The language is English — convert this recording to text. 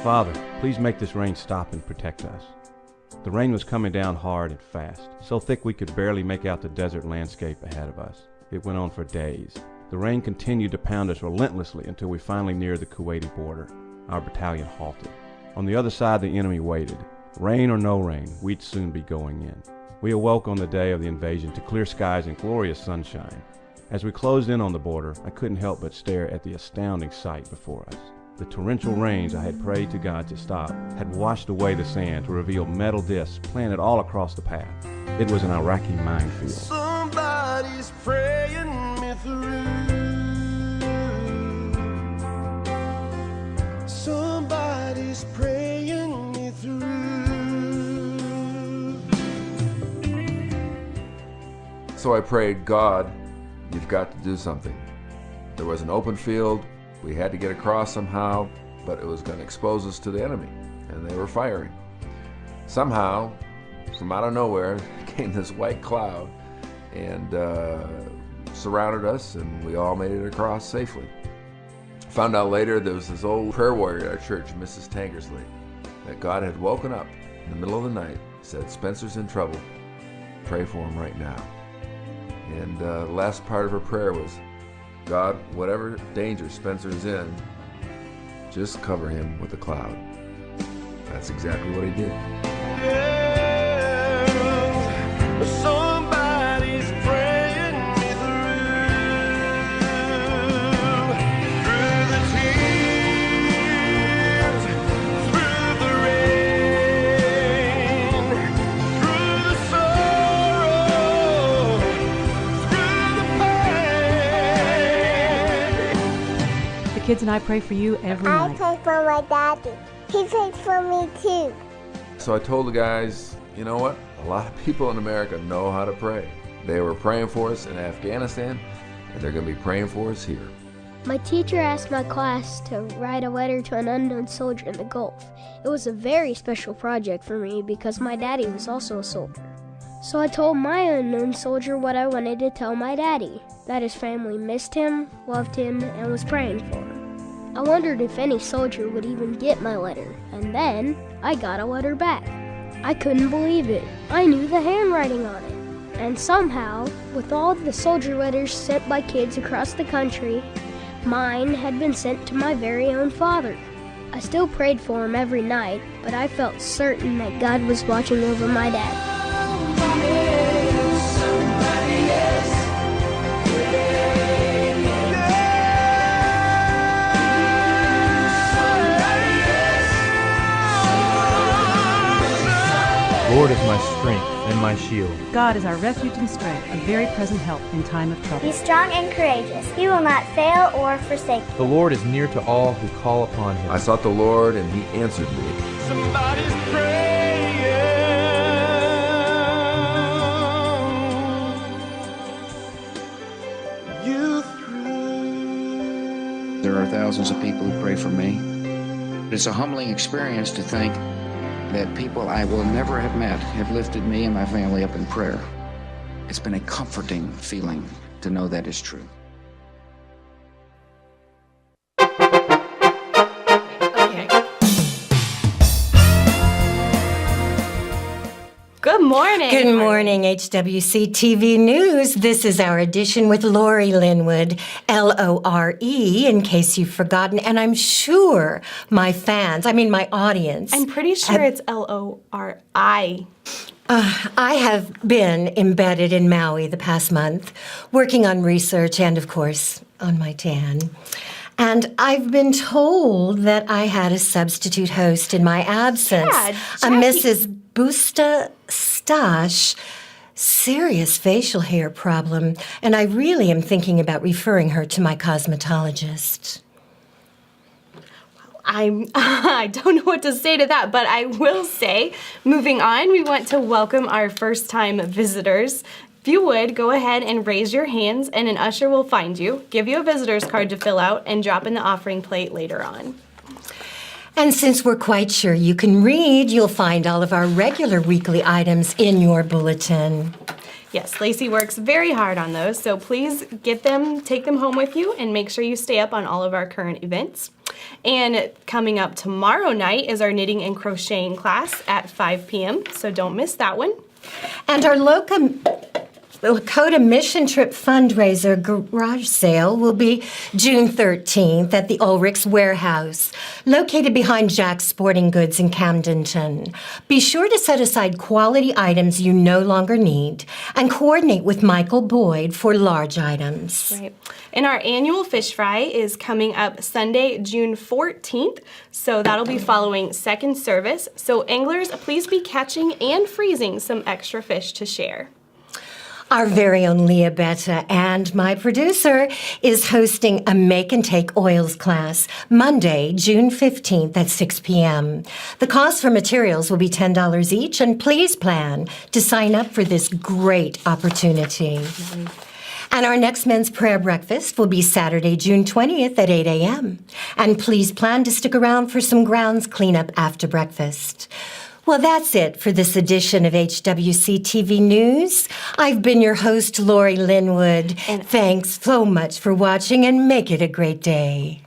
Father, please make this rain stop and protect us. The rain was coming down hard and fast, so thick we could barely make out the desert landscape ahead of us. It went on for days. The rain continued to pound us relentlessly until we finally neared the Kuwaiti border. Our battalion halted. On the other side, the enemy waited. Rain or no rain, we'd soon be going in. We awoke on the day of the invasion to clear skies and glorious sunshine. As we closed in on the border, I couldn't help but stare at the astounding sight before us. The torrential rains I had prayed to God to stop had washed away the sand to reveal metal discs planted all across the path. It was an Iraqi minefield. Somebody's praying me through. Somebody's praying me through. So I prayed, God, you've got to do something. There was an open field. We had to get across somehow, but it was going to expose us to the enemy, and they were firing. Somehow, from out of nowhere, came this white cloud and surrounded us, and we all made it across safely. Found out later there was this old prayer warrior at our church, Mrs. Tankersley, that God had woken up in the middle of the night, said, Spencer's in trouble, pray for him right now. And the last part of her prayer was, God, whatever danger Spencer's in, just cover him with a cloud. That's exactly what he did. Girl, somebody's praying me through the tears, through the rain, through the sorrow, through the pain. The kids and I pray for you every I night. pray for my daddy. He prays for me too. So I told the guys, you know what? A lot of people in America know how to pray. They were praying for us in Afghanistan, and they're going to be praying for us here. My teacher asked my class to write a letter to an unknown soldier in the Gulf. It was a very special project for me because my daddy was also a soldier. So I told my unknown soldier what I wanted to tell my daddy, that his family missed him, loved him, and was praying for him. I wondered if any soldier would even get my letter, and then I got a letter back. I couldn't believe it. I knew the handwriting on it. And somehow, with all the soldier letters sent by kids across the country, mine had been sent to my very own father. I still prayed for him every night, but I felt certain that God was watching over my dad. Lord is my strength and my shield. God is our refuge and strength, a very present help in time of trouble. Be strong and courageous. He will not fail or forsake you. The Lord is near to all who call upon him. I sought the Lord, and he answered me. Somebody's praying you through. There are thousands of people who pray for me. It's a humbling experience to think that people I will never have met have lifted me and my family up in prayer. It's been a comforting feeling to know that is true. Good morning. Good morning, HWC TV News. This is our edition with Lori Linwood, L-O-R-E, in case you've forgotten. And I'm sure my audience. I'm pretty sure it's L-O-R-I. I have been embedded in Maui the past month, working on research and, of course, on my tan. And I've been told that I had a substitute host in my absence, a Mrs. Busta Stash, serious facial hair problem, and I really am thinking about referring her to my cosmetologist. I don't know what to say to that, but I will say, moving on, we want to welcome our first-time visitors. If you would, go ahead and raise your hands, and an usher will find you, give you a visitor's card to fill out, and drop in the offering plate later on. And since we're quite sure you can read, you'll find all of our regular weekly items in your bulletin. Yes, Lacey works very hard on those, so please get them, take them home with you, and make sure you stay up on all of our current events. And coming up tomorrow night is our knitting and crocheting class at 5 p.m., so don't miss that one. And our Lakota Mission Trip fundraiser garage sale will be June 13th at the Ulrich's Warehouse, located behind Jack's Sporting Goods in Camdenton. Be sure to set aside quality items you no longer need and coordinate with Michael Boyd for large items. Right. And our annual fish fry is coming up Sunday, June 14th, so that'll be following second service. So anglers, please be catching and freezing some extra fish to share. Our very own Leah Betta and my producer is hosting a Make and Take Oils class Monday, June 15th at 6 p.m. The cost for materials will be $10 each, and please plan to sign up for this great opportunity. And our next men's prayer breakfast will be Saturday, June 20th at 8 a.m. And please plan to stick around for some grounds cleanup after breakfast. Well, that's it for this edition of HWC TV News. I've been your host, Lori Linwood. And thanks so much for watching, and make it a great day.